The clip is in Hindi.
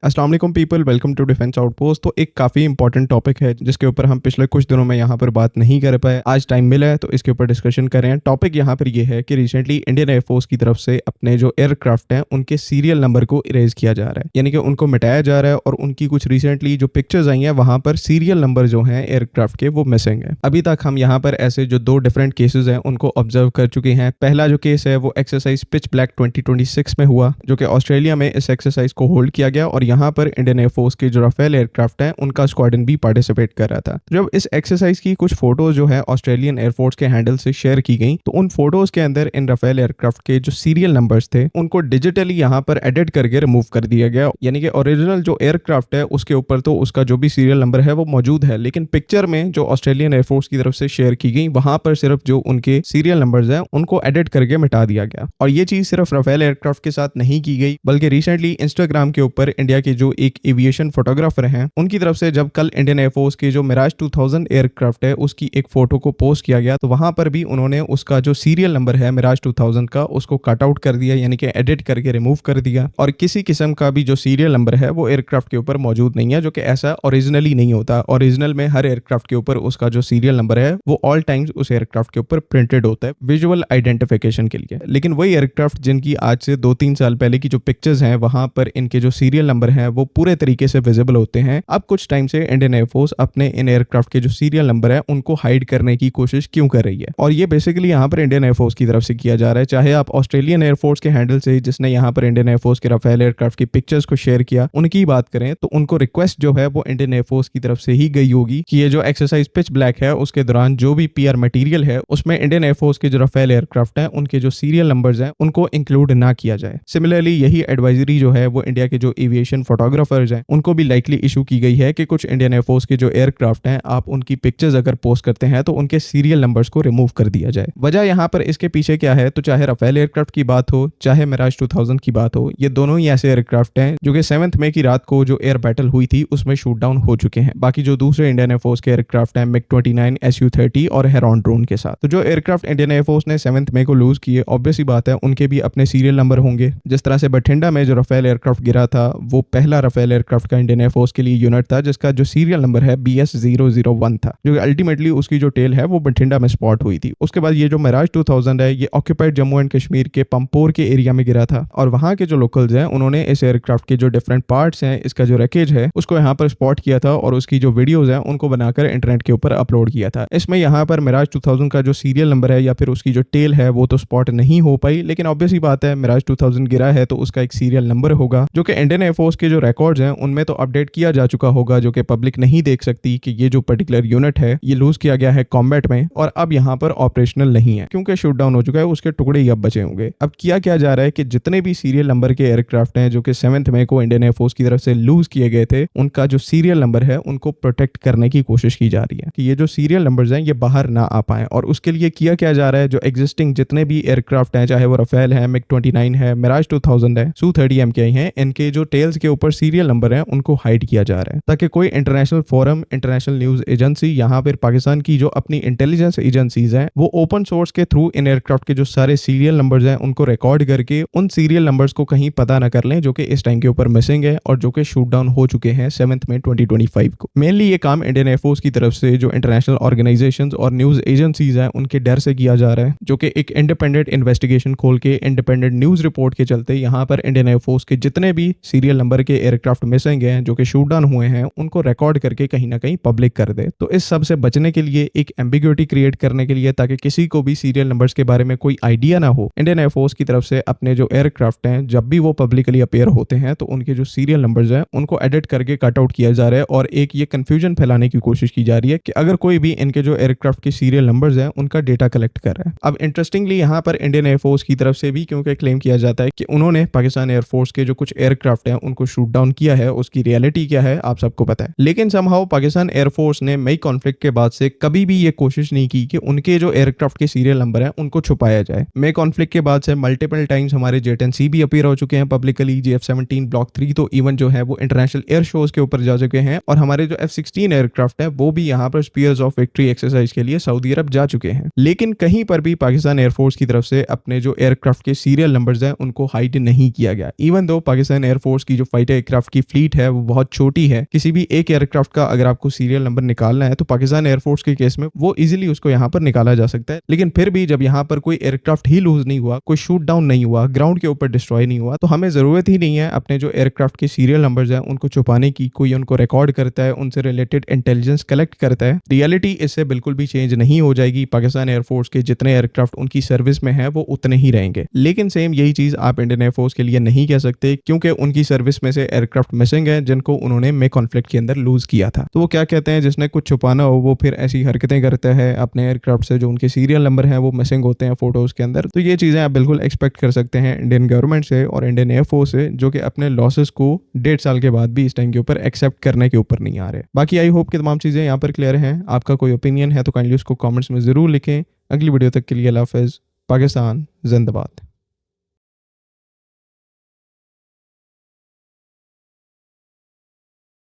अस्सलाम वालेकुम people, welcome to defence outpost. तो एक काफ़ी इंपॉर्टेंट टॉपिक है जिसके ऊपर हम पिछले कुछ दिनों में यहाँ पर बात नहीं कर पाए। आज टाइम मिला है तो इसके ऊपर डिस्कशन कर रहे हैं। टॉपिक यहाँ पर ये है कि रिसेंटली इंडियन एयरफोर्स की तरफ से अपने जो एयरक्राफ्ट हैं उनके सीरियल नंबर को इरेज किया जा रहा है, यानी कि उनको मिटाया जा रहा है। और उनकी कुछ रिसेंटली जो पिक्चर्स आई हैं वहाँ पर सीरियल नंबर जो हैं एयरक्राफ्ट के वो मिसिंग है। अभी तक हम यहाँ पर ऐसे जो दो डिफरेंट केसेस हैं उनको ऑब्जर्व कर चुके हैं। पहला जो केस है वो एक्सरसाइज पिच ब्लैक 2026 में हुआ, जो कि ऑस्ट्रेलिया में इस एक्सरसाइज को होल्ड किया गया और यहाँ पर इंडियन एयरफोर्स के जो राफेल एयरक्राफ्ट हैं उनका स्क्वाड्रन भी पार्टिसिपेट कर रहा था। जब इस एक्सरसाइज की कुछ फोटोज जो है ऑस्ट्रेलियन एयरफोर्स के हैंडल से शेयर की गई तो उन फोटोज के अंदर इन राफेल एयरक्राफ्ट के जो सीरियल नंबर्स थे उनको डिजिटली यहाँ पर एडिट करके रिमूव कर दिया गया। यानी कि ओरिजिनल जो एयरक्राफ्ट है उसके ऊपर तो उसका जो भी सीरियल नंबर है वो मौजूद है, लेकिन पिक्चर में जो ऑस्ट्रेलियन एयरफोर्स की तरफ से शेयर की गई वहां पर सिर्फ जो उनके सीरियल नंबर्स हैं उनको एडिट करके मिटा दिया गया। और ये चीज सिर्फ राफेल एयरक्राफ्ट के साथ नहीं की गई, बल्कि रिसेंटली इंस्टाग्राम के ऊपर इंडिया के जो एक एविएशन फोटोग्राफर हैं उनकी तरफ से जब कल इंडियन एयरफोर्स के जो मिराज 2000 एयरक्राफ्ट है उसकी एक फोटो को पोस्ट किया गया तो वहां पर भी उन्होंने उसका जो सीरियल नंबर है मिराज 2000 का उसको कट आउट कर दिया, यानी कि एडिट करके रिमूव कर दिया। और किसी किस्म का भी जो सीरियल नंबर है वो एयरक्राफ्ट के ऊपर मौजूद नहीं है, जो कि ऐसा ओरिजिनली नहीं होता। ओरिजिनल में हर एयरक्राफ्ट के ऊपर उसका जो सीरियल नंबर है वो ऑल टाइम्स उस एयरक्राफ्ट के ऊपर प्रिंटेड होता है विजुअल आइडेंटिफिकेशन के लिए। लेकिन वही एयरक्राफ्ट जिनकी आज से 2-3 साल पहले की जो पिक्चर्स हैं वहां पर इनके जो सीरियल नंबर है वो पूरे तरीके से विजिबल होते हैं। अब कुछ टाइम से इंडियन एयरफोर्स अपने इन एयरक्राफ्ट के जो सीरियल नंबर है उनको हाइड करने की कोशिश क्यों कर रही है? और ये बेसिकली यहाँ पर इंडियन एयरफोर्स की तरफ से किया जा रहा है। चाहे आप ऑस्ट्रेलियन एयरफोर्स के हैंडल से जिसने यहाँ पर इंडियन एयरफोर्स के राफेल एयरक्राफ्ट की पिक्चर्स को शेयर किया उनकी बात करें तो उनको रिक्वेस्ट जो है वो इंडियन एयरफोर्स की तरफ से ही गई होगी कि ये जो एक्सरसाइज पिच ब्लैक है उसके दौरान जो भी पीआर मटेरियल है उसमें इंडियन एयरफोर्स के जो राफेल एयरक्राफ्ट है उनके जो सीरियल नंबर्स हैं उनको इंक्लूड ना किया जाए। सिमिलरली यही एडवाइजरी जो है वो इंडिया के जो एविएशन फोटोग्राफर्स हैं उनको भी लाइकली इशू की गई है कि कुछ इंडियन एयरफोर्स के जो एयरक्राफ्ट हैं आप उनकी पिक्चर्स अगर पोस्ट करते हैं तो उनके सीरियल नंबर्स को रिमूव कर दिया जाए। वजह यहाँ पर इसके पीछे क्या है? तो चाहे राफेल एयरक्राफ्ट की बात हो चाहे मिराज 2000 की बात हो, ये दोनों ही ऐसे एयरक्राफ्ट हैं जो कि 7 मई की रात को जो एयर बैटल हुई थी उसमें शूट डाउन हो चुके हैं। बाकी जो दूसरे इंडियन एयरफोर्स के एयरक्राफ्ट हैं MiG-29, Su-30 और हेरॉन ड्रोन के साथ, तो जो एयरक्राफ्ट इंडियन एयरफोर्स ने 7 मई को लूज किए ऑब्वियस ही बात है उनके भी अपने सीरियल नंबर होंगे। जिस तरह से बठिंडा में जो राफेल एयरक्राफ्ट गिरा था वो पहला राफेल एयरक्राफ्ट का इंडियन एयरफोर्स के लिए यूनिट था जिसका जो सीरियल नंबर है BS001 था, जो अल्टीमेटली उसकी जो टेल है वो बठिंडा में स्पॉट हुई थी। उसके बाद ये जो मिराज 2000 है ये ऑक्यूपाइड जम्मू एंड कश्मीर के पंपोर के एरिया में गिरा था और वहां के जो लोकल्स हैं उन्होंने इस एयरक्राफ्ट के जो डिफरेंट पार्ट्स हैं, इसका जो रैकेज है उसको यहाँ पर स्पॉट किया था और उसकी जो वीडियोज हैं उनको बनाकर इंटरनेट के ऊपर अपलोड किया था। इसमें यहाँ पर मिराज 2000 का जो सीरियल नंबर है या फिर उसकी जो टेल है वो तो स्पॉट नहीं हो पाई, लेकिन ऑब्वियस ही बात है मिराज 2000 गिरा है तो उसका एक सीरियल नंबर होगा जो कि इंडियन एयरफोर्स के जो रिकॉर्ड्स हैं उनमें तो अपडेट किया जा चुका होगा, जो कि पब्लिक नहीं देख सकती कि ये जो पर्टिकुलर यूनिट है ये लूज किया गया है कॉम्बैट में और अब यहाँ पर ऑपरेशनल नहीं है क्योंकि शूट डाउन हो चुका है, उसके टुकड़े ही अब बचे होंगे। अब किया क्या जा रहा है कि जितने भी सीरियल नंबर के एयरक्राफ्ट हैं जो कि 7 मई को इंडियन एयरफोर्स की तरफ से लूज किए गए थे उनका जो सीरियल नंबर है उनको प्रोटेक्ट करने की कोशिश की जा रही है कि ये जो सीरियल नंबर्स हैं ये बाहर ना आ पाए। और उसके लिए किया क्या जा रहा है, जो एग्जिस्टिंग जितने भी एयरक्राफ्ट हैं चाहे वो राफेल है, MiG-29 है, मिराज 2000 है, Su-30 MKI हैं, इनके जो टेल्स के ऊपर सीरियल नंबर हैं उनको हाइड किया जा रहा है ताकि कोई international forum, international news agency, यहाँ पर पाकिस्तान की जो अपनी इंटेलिजेंस एजेंसीज हैं वो ओपन सोर्स के थ्रू इन एयरक्राफ्ट के जो सारे सीरियल नंबर्स हैं उनको रिकॉर्ड करके उन सीरियल नंबर्स को कहीं पता ना कर लें जो कि इस टाइम के ऊपर मिसिंग है और जो कि शूट डाउन हो चुके हैं 7 मई 2025 को। मेनली ये काम इंडियन एयरफोर्स की तरफ से जो इंटरनेशनल ऑर्गेनाइजेशंस और न्यूज एजेंसीज हैं उनके डर से किया जा रहा है, जो कि एक इंडिपेंडेंट इन्वेस्टिगेशन खोल के इंडिपेंडेंट न्यूज रिपोर्ट के चलते यहाँ पर इंडियन एयरफोर्स के जितने भी सीरियल नंबर के एयरक्राफ्ट मिसिंग हैं जो कि शूट डाउन हुए हैं उनको रिकॉर्ड करके कहीं ना कहीं पब्लिक कर दे। तो इस सब से बचने के लिए, एक एम्बिग्युइटी क्रिएट करने के लिए ताकि किसी को भी सीरियल नंबर्स के बारे में कोई आइडिया ना हो, इंडियन एयरफोर्स की तरफ से अपने जो एयरक्राफ्ट हैं जब भी वो पब्लिकली अपीयर होते हैं तो उनके जो सीरियल नंबर्स हैं उनको एडिट करके कट आउट किया जा रहा है और एक ये कंफ्यूजन फैलाने की कोशिश की जा रही है कि अगर कोई भी इनके जो एयरक्राफ्ट के सीरियल नंबर्स हैं उनका डेटा कलेक्ट कर रहा है। अब इंटरेस्टिंगली यहाँ पर इंडियन एयरफोर्स की तरफ से भी क्योंकि क्लेम किया जाता है कि उन्होंने पाकिस्तान एयरफोर्स के जो कुछ एयरक्राफ्ट हैं उनको शूट डाउन किया है, उसकी रियलिटी क्या है आप सबको पता है। लेकिन समहाउ पाकिस्तान एयरफोर्स ने मई कॉन्फ्लिक्ट के बाद से कभी भी ये कोशिश नहीं की कि उनके जो एयरक्राफ्ट के सीरियल नंबर हैं उनको छुपाया जाए। मई कॉन्फ्लिक्ट के बाद से मल्टीपल टाइम्स हमारे J-10C भी अपीयर हो चुके हैं पब्लिकली, GF-17 ब्लॉक 3 तो इवन जो है वो इंटरनेशनल एयर शोज के ऊपर जा चुके हैं और हमारे जो F-16 एयरक्राफ्ट है वो भी यहाँ पर स्पीयर्स ऑफ विक्ट्री एक्सरसाइज के लिए सऊदी अरब जा चुके हैं। लेकिन कहीं पर भी पाकिस्तान एयरफोर्स की तरफ से अपने जो एयरक्राफ्ट के सीरियल नंबर्स हैं उनको हाइड नहीं किया गया। इवन दो पाकिस्तान एयरफोर्स की जो फाइटर एयरक्राफ्ट की फ्लीट है वो बहुत छोटी है। किसी भी एक एयरक्राफ्ट का अगर आपको सीरियल नंबर निकालना है तो पाकिस्तान एयरफोर्स के केस में वो इजीली उसको यहाँ पर निकाला जा सकता है। लेकिन फिर भी जब यहाँ पर कोई एयरक्राफ्ट ही लूज नहीं हुआ, कोई शूट डाउन नहीं हुआ, ग्राउंड के ऊपर डिस्ट्रॉय नहीं हुआ, तो हमें जरूरत ही नहीं है अपने जो एयरक्राफ्ट के सीरियल नंबर्स हैं उनको छुपाने की। कोई उनको रिकॉर्ड करता है, उनसे रिलेटेड इंटेलिजेंस कलेक्ट करता है। रियलिटी इससे बिल्कुल भी चेंज नहीं हो जाएगी। पाकिस्तान एयरफोर्स के जितने एयरक्राफ्ट उनकी सर्विस में है वो उतने ही रहेंगे। लेकिन सेम यही चीज आप इंडियन एयरफोर्स के लिए नहीं कह सकते, क्योंकि उनकी सर्विस में से एयरक्राफ्ट मिसिंग है जिनको उन्होंने मे कॉन्फ्लिक्ट के अंदर लूज किया था। तो वो क्या कहते हैं, जिसने कुछ छुपाना हो वो फिर ऐसी हरकतें करता है अपने एयरक्राफ्ट से जो उनके सीरियल नंबर है वो मिसिंग होते हैं फोटोज के अंदर। तो ये चीजें आप बिल्कुल एक्सपेक्ट कर सकते हैं इंडियन गवर्नमेंट से और इंडियन एयरफोर्स से, जो कि अपने लॉसेस को 1.5 साल के बाद भी इस टाइम के ऊपर एक्सेप्ट करने के ऊपर नहीं आ रहे। बाकी आई होप कि तमाम चीजें यहाँ पर क्लियर हैं। आपका कोई ओपिनियन है तो काइंडली उसको कमेंट्स में जरूर लिखें। अगली वीडियो तक के लिए अल्लाह हाफिज़। पाकिस्तान जिंदाबाद।